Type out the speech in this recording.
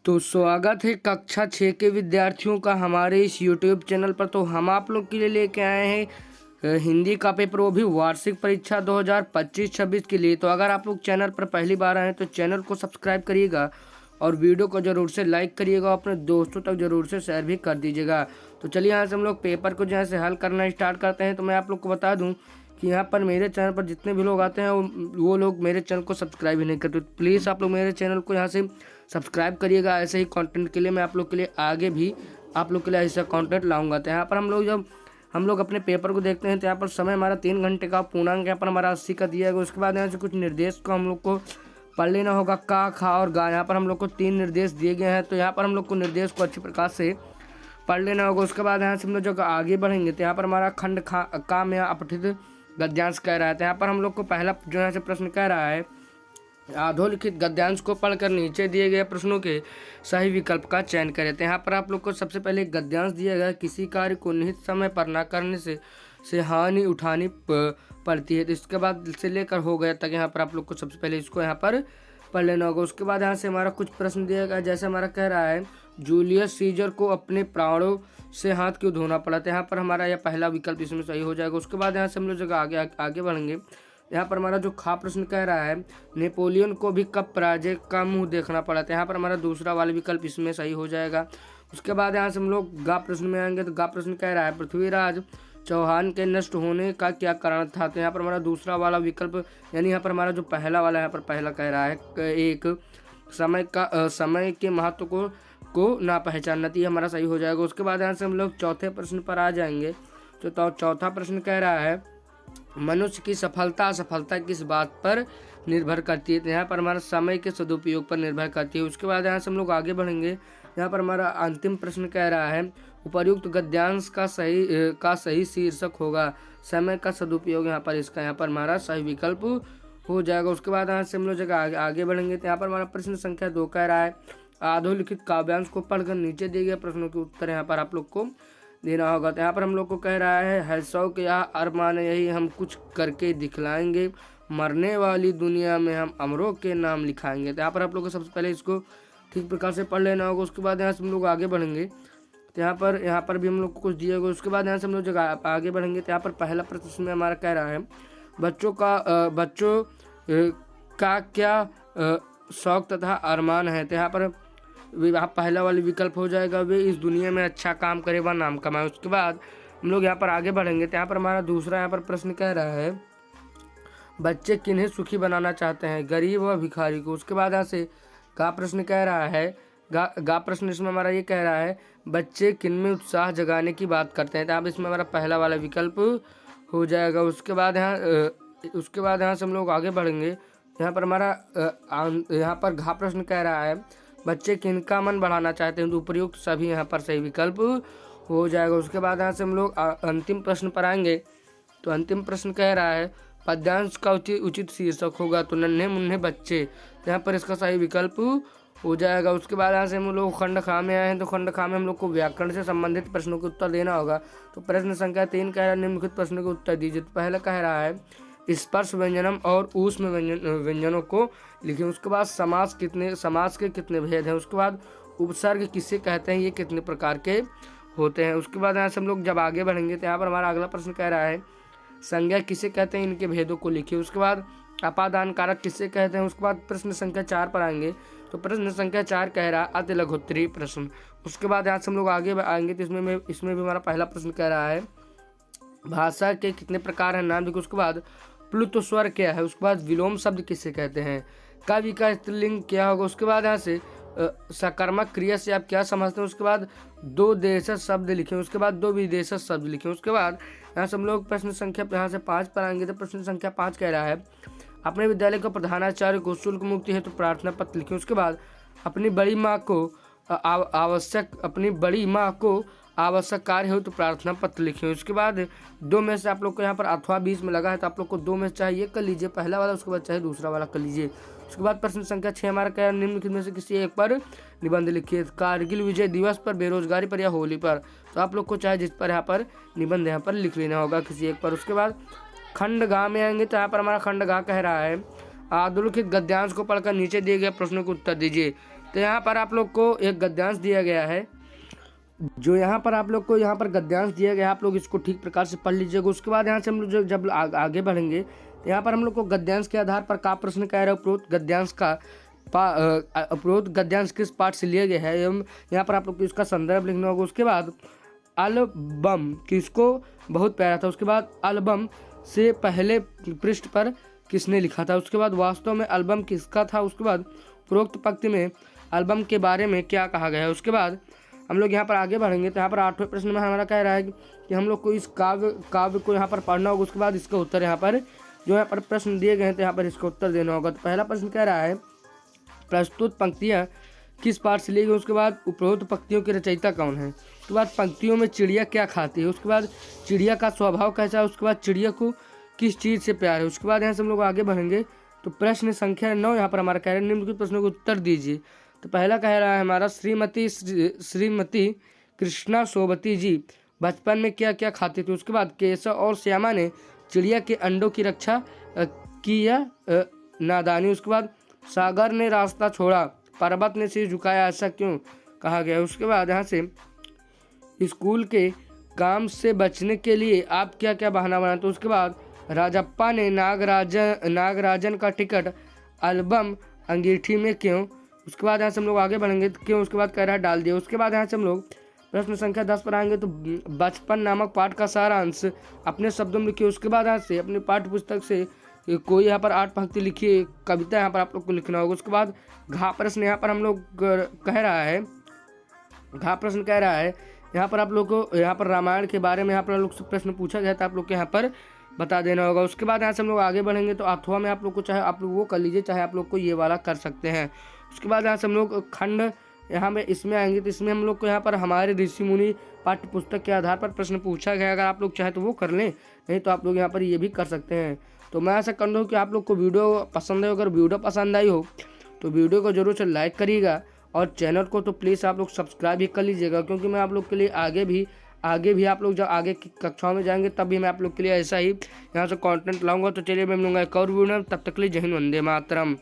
तो स्वागत है कक्षा 6 के विद्यार्थियों का हमारे इस यूट्यूब चैनल पर। तो हम आप लोग के लिए लेके आए हैं हिंदी का पेपर, वो भी वार्षिक परीक्षा 2025-26 के लिए। तो अगर आप लोग चैनल पर पहली बार आए हैं तो चैनल को सब्सक्राइब करिएगा और वीडियो को ज़रूर से लाइक करिएगा, अपने दोस्तों तक ज़रूर से शेयर भी कर दीजिएगा। तो चलिए यहाँ से हम लोग पेपर को जहाँ से हल करना स्टार्ट करते हैं। तो मैं आप लोग को बता दूँ कि यहाँ पर मेरे चैनल पर जितने भी लोग आते हैं वो लोग मेरे चैनल को सब्सक्राइब ही नहीं करते। तो प्लीज़ आप लोग मेरे चैनल को यहाँ से सब्सक्राइब करिएगा। ऐसे ही कंटेंट के लिए मैं आप लोग के लिए आगे भी आप लोग के लिए ऐसा कंटेंट लाऊंगा। तो यहाँ पर जब हम लोग अपने पेपर को देखते हैं तो यहाँ पर समय हमारा 3 घंटे का, पूर्णांक यहाँ पर हमारा 80 का दिया है। उसके बाद यहाँ से कुछ निर्देश को हम लोग को पढ़ लेना होगा, का, खा और गा। यहाँ पर हम लोग को 3 निर्देश दिए गए हैं, तो यहाँ पर हम लोग को निर्देश को अच्छी प्रकार से पढ़ लेना होगा। उसके बाद यहाँ से हम लोग जो आगे बढ़ेंगे तो यहाँ पर हमारा खंड का में अपठित गद्यांश कह रहा है। तो यहाँ पर हम लोग को पहला जो है प्रश्न कह रहा है, अधोलिखित गद्यांश को पढ़कर नीचे दिए गए प्रश्नों के सही विकल्प का चयन करें। तो यहाँ पर आप लोग को सबसे पहले गद्यांश दिया गया, किसी कार्य को निहित समय पर न करने से हानि उठानी पड़ती है। तो इसके बाद से लेकर हो गया तक यहाँ पर आप लोग को सबसे पहले इसको यहाँ पर पढ़ लेना होगा। उसके बाद यहाँ से हमारा कुछ प्रश्न दिया गया, जैसे हमारा कह रहा है जूलियस सीजर को अपने प्राणों से हाथ क्यों धोना पड़ा। तो यहाँ पर हमारा यह पहला विकल्प इसमें सही हो जाएगा। उसके बाद यहाँ से हम लोग जगह आगे बढ़ेंगे। यहाँ पर हमारा जो खा प्रश्न कह रहा है, नेपोलियन को भी कब पराजय का मुंह देखना पड़ा। तो यहाँ पर हमारा दूसरा वाला विकल्प इसमें सही हो जाएगा। उसके बाद यहाँ से हम लोग गा प्रश्न में आएंगे। तो गा प्रश्न कह रहा है, पृथ्वीराज चौहान के नष्ट होने का क्या कारण था। तो यहाँ पर हमारा दूसरा वाला विकल्प, यानी यहाँ पर हमारा जो पहला वाला यहाँ पर पहला कह रहा है, एक समय के महत्व को ना पहचानना, तो ये हमारा सही हो जाएगा। उसके बाद यहाँ से हम लोग चौथे प्रश्न पर आ जाएंगे। तो चौथा प्रश्न कह रहा है, मनुष्य की सफलता असफलता किस बात पर निर्भर करती है। तो यहाँ पर हमारा समय के सदुपयोग पर निर्भर करती है। उसके बाद यहाँ से हम लोग आगे बढ़ेंगे। यहाँ पर हमारा अंतिम प्रश्न कह रहा है, उपर्युक्त गद्यांश का सही शीर्षक होगा समय का सदुपयोग। यहाँ पर इसका यहाँ पर हमारा सही विकल्प हो जाएगा। उसके बाद यहाँ से हम लोग जगह आगे बढ़ेंगे। तो यहाँ पर हमारा प्रश्न संख्या 2 कह रहा है, अधोलिखित काव्यांश को पढ़कर नीचे दिए गए प्रश्नों के उत्तर यहाँ पर आप लोग को देना होगा। तो यहाँ पर हम लोग को कह रहा है शौक या अरमान यही हम कुछ करके दिखलाएंगे, मरने वाली दुनिया में हम अमरों के नाम लिखाएंगे। तो यहाँ पर आप लोग को सबसे पहले इसको ठीक प्रकार से पढ़ लेना होगा। उसके बाद यहाँ से हम लोग आगे बढ़ेंगे। तो यहाँ पर भी हम लोग को कुछ दिया होगा। उसके बाद यहाँ से हम लोग जगह आगे बढ़ेंगे। तो यहाँ पर पहला प्रश्न में हमारा कह रहा है, बच्चों का क्या शौक तथा अरमान है। तो यहाँ पर पहला वाला विकल्प हो जाएगा, वे इस दुनिया में अच्छा काम करे व नाम कमाए। उसके बाद हम लोग यहाँ पर आगे बढ़ेंगे। तो यहाँ पर हमारा दूसरा यहाँ पर प्रश्न कह रहा है, बच्चे किन्हें सुखी बनाना चाहते हैं, गरीब व भिखारी को। उसके बाद यहाँ से गा प्रश्न कह रहा है, गा प्रश्न इसमें हमारा ये कह रहा है, बच्चे किनमें उत्साह जगाने की बात करते हैं। तो आप इसमें हमारा पहला वाला विकल्प हो जाएगा। उसके बाद यहाँ से हम लोग आगे बढ़ेंगे। यहाँ पर हमारा यहाँ पर घा प्रश्न कह रहा है, बच्चे किनका मन बढ़ाना चाहते हैं। तो उपयुक्त सभी यहाँ पर सही विकल्प हो जाएगा। उसके बाद यहाँ से हम लोग अंतिम प्रश्न पर आएंगे। तो अंतिम प्रश्न कह रहा है, पद्यांश का उचित शीर्षक होगा तो नन्हे मुन्ने बच्चे। तो यहाँ पर इसका सही विकल्प हो जाएगा। उसके बाद यहाँ से हम लोग खंड खा में आए हैं। तो खंड खा में हम लोग को व्याकरण से संबंधित प्रश्नों के उत्तर देना होगा। तो प्रश्न संख्या 3 कह रहा है, निम्नलिखित प्रश्नों के उत्तर दीजिए। तो पहला कह रहा है, स्पर्श व्यंजनम और ऊष्म व्यंजनों को लिखें। उसके बाद समास के कितने भेद हैं। उसके बाद उपसर्ग किसे कहते हैं, ये कितने प्रकार के होते हैं। उसके बाद यहाँ से हम लोग जब आगे बढ़ेंगे तो यहाँ पर हमारा अगला प्रश्न कह रहा है, संज्ञा किसे कहते हैं, इनके भेदों को लिखिए। उसके बाद अपादान कारक किसे कहते हैं। उसके बाद प्रश्न संख्या 4 पर आएंगे। तो प्रश्न संख्या 4 कह रहा है, अति लघुत्तरी प्रश्न। उसके बाद यहाँ से हम लोग आगे आएंगे। तो इसमें भी हमारा पहला प्रश्न कह रहा है, भाषा के कितने प्रकार हैं, नाम लिखो। उसके बाद प्लुत स्वर क्या है। उसके बाद विलोम शब्द किसे कहते हैं, कवि का स्त्रीलिंग क्या होगा। उसके बाद यहाँ से सकर्मक क्रिया से आप क्या समझते हैं। उसके बाद 2 देशज शब्द लिखें। उसके बाद 2 विदेशज शब्द लिखें। उसके बाद यहाँ से हम लोग प्रश्न संख्या यहाँ से 5 पर आएंगे। तो प्रश्न संख्या 5 कह रहा है, अपने विद्यालय का प्रधानाचार्य को शुल्क मुक्ति है तो प्रार्थना पत्र लिखें। उसके बाद अपनी बड़ी माँ को आवश्यक कार्य हो तो प्रार्थना पत्र लिखें। उसके बाद 2 में से आप लोग को यहाँ पर अथवा 20 में लगा है, तो आप लोग को 2 में से चाहे ये कर लीजिए पहला वाला, उसके बाद चाहे दूसरा वाला कर लीजिए। उसके बाद प्रश्न संख्या 6 हमारा क्या है, निम्नलिखित में से किसी एक पर निबंध लिखिए, कारगिल विजय दिवस पर, बेरोजगारी पर या होली पर। तो आप लोग को चाहे जिस पर यहाँ पर निबंध यहाँ पर लिख लेना होगा किसी एक पर। उसके बाद खंड गा में आएंगे। तो यहाँ पर हमारा खंड गा कह रहा है, अधोलिखित गद्यांश को पढ़कर नीचे दिए गए प्रश्नों को उत्तर दीजिए। तो यहाँ पर आप लोग को एक गद्यांश दिया गया है, जो यहाँ पर आप लोग को यहाँ पर गद्यांश दिया गया है, आप लोग इसको ठीक प्रकार से पढ़ लीजिएगा। उसके बाद यहाँ से हम लोग जब आगे बढ़ेंगे तो यहाँ पर हम लोग को गद्यांश के आधार पर का प्रश्न कह रहा है, उपरोक्त गद्यांश का उपरोक्त गद्यांश किस पाठ से लिया गया है एवं यहाँ पर आप लोग को इसका संदर्भ लिखना होगा। उसके बाद एल्बम किसको बहुत प्यारा था, उसके बाद एल्बम से पहले पृष्ठ पर किसने लिखा था, उसके बाद वास्तव में एल्बम किसका था, उसके बाद उपरोक्त पंक्ति में एल्बम के बारे में क्या कहा गया है। उसके बाद हम लोग यहाँ पर आगे बढ़ेंगे तो यहाँ पर 8वें प्रश्न में हमारा कह रहा है कि हम लोग को इस काव्य को यहाँ पर पढ़ना होगा। उसके बाद इसका उत्तर यहाँ पर जो यहाँ पर प्रश्न दिए गए हैं तो यहाँ पर इसका उत्तर देना होगा। तो पहला प्रश्न कह रहा है प्रस्तुत पंक्तियाँ किस पाठ से ली गई, उसके बाद उपरोक्त पंक्तियों के रचयिता कौन है, उसके बाद पंक्तियों में चिड़िया क्या खाती है, उसके बाद चिड़िया का स्वभाव कैसा है, उसके बाद चिड़िया को किस चीज़ से प्यार है। उसके बाद यहाँ से हम लोग आगे बढ़ेंगे तो प्रश्न संख्या 9 यहाँ पर हमारा कह रहा है निम्नलिखित प्रश्नों को उत्तर दीजिए। तो पहला कह रहा है हमारा श्रीमती कृष्णा सोबती जी बचपन में क्या क्या खाती थी, उसके बाद केशव और श्यामा ने चिड़िया के अंडों की रक्षा की या नादानी, उसके बाद सागर ने रास्ता छोड़ा पर्वत ने सिर झुकाया ऐसा क्यों कहा गया। उसके बाद यहाँ से स्कूल के काम से बचने के लिए आप क्या क्या बहाना बनाते, उसके बाद राजप्पा ने नागराजन का टिकट एल्बम अंगीठी में क्यों, उसके बाद यहाँ से हम लोग आगे बढ़ेंगे तो क्यों, उसके बाद कह रहा है डाल दिया। उसके बाद यहाँ से हम लोग प्रश्न संख्या 10 पर आएंगे तो बचपन नामक पाठ का सारांश अपने शब्दों में लिखिए। उसके बाद यहाँ से अपने पाठ्य पुस्तक से कोई यहाँ पर 8 पंक्ति लिखिए, कविता यहाँ पर आप लोग को लिखना होगा। उसके बाद घा प्रश्न यहाँ पर हम लोग कह रहा है घा प्रश्न कह रहा है यहाँ पर आप लोग को यहाँ पर रामायण के बारे में यहाँ पर आप लोग से प्रश्न पूछा गया था, आप लोग के यहाँ पर बता देना होगा। उसके बाद यहाँ से हम लोग आगे बढ़ेंगे तो अथवा में आप लोग को चाहे आप लोग वो कर लीजिए, चाहे आप लोग को ये वाला कर सकते हैं। उसके बाद यहाँ से हम लोग खंड यहाँ में इसमें आएंगे तो इसमें हम लोग को यहाँ पर हमारे ऋषि मुनि पाठ्य पुस्तक के आधार पर प्रश्न पूछा गया, अगर आप लोग चाहे तो वो कर लें, नहीं तो आप लोग यहाँ पर ये भी कर सकते हैं। तो मैं ऐसा कर रहा हूँ कि आप लोग को वीडियो पसंद है, अगर वीडियो पसंद आई हो तो वीडियो को जरूर से लाइक करिएगा और चैनल को तो प्लीज़ आप लोग सब्सक्राइब भी कर लीजिएगा, क्योंकि मैं आप लोग के लिए आगे भी आप लोग जब आगे की कक्षाओं में जाएंगे तब भी मैं आप लोग के लिए ऐसा ही यहाँ से कंटेंट लाऊंगा। तो चलिए मैं मिलूंगा एक और वीडियो में, तब तक के लिए जय हिंद, वंदे मातरम।